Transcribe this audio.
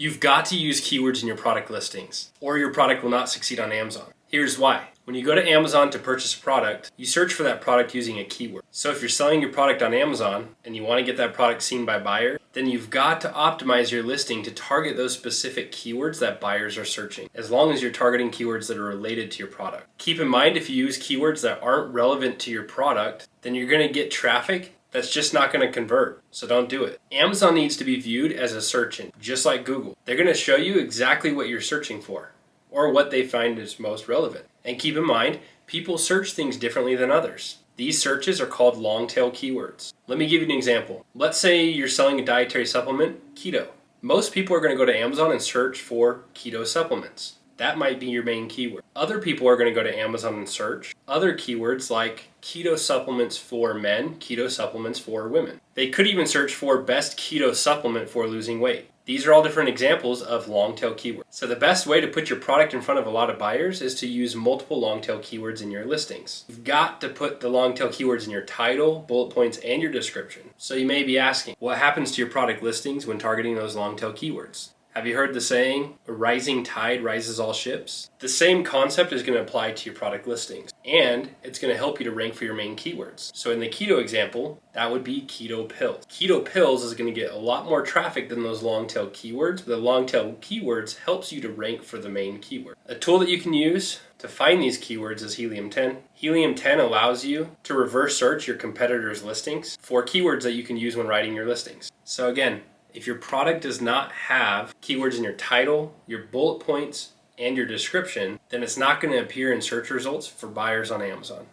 You've got to use keywords in your product listings, or your product will not succeed on Amazon. Here's why. When you go to Amazon to purchase a product, you search for that product using a keyword. So if you're selling your product on Amazon and you want to get that product seen by buyers, then you've got to optimize your listing to target those specific keywords that buyers are searching, as long as you're targeting keywords that are related to your product. Keep in mind, if you use keywords that aren't relevant to your product, then you're going to get traffic that's just not going to convert, so don't do it. Amazon needs to be viewed as a search engine, just like Google. They're going to show you exactly what you're searching for, or what they find is most relevant. And keep in mind, people search things differently than others. These searches are called long-tail keywords. Let me give you an example. Let's say you're selling a dietary supplement, keto. Most people are going to go to Amazon and search for keto supplements. That might be your main keyword. Other people are going to go to Amazon and search other keywords like keto supplements for men, keto supplements for women. They could even search for best keto supplement for losing weight. These are all different examples of long-tail keywords. So the best way to put your product in front of a lot of buyers is to use multiple long-tail keywords in your listings. You've got to put the long-tail keywords in your title, bullet points, and your description. So you may be asking, what happens to your product listings when targeting those long-tail keywords? Have you heard the saying, a rising tide rises all ships? The same concept is going to apply to your product listings, and it's going to help you to rank for your main keywords. So in the keto example, that would be keto pills. Keto pills is going to get a lot more traffic than those long-tail keywords, but the long-tail keywords helps you to rank for the main keyword. A tool that you can use to find these keywords is Helium 10. Helium 10 allows you to reverse search your competitors' listings for keywords that you can use when writing your listings. So again, if your product does not have keywords in your title, your bullet points, and your description, then it's not going to appear in search results for buyers on Amazon.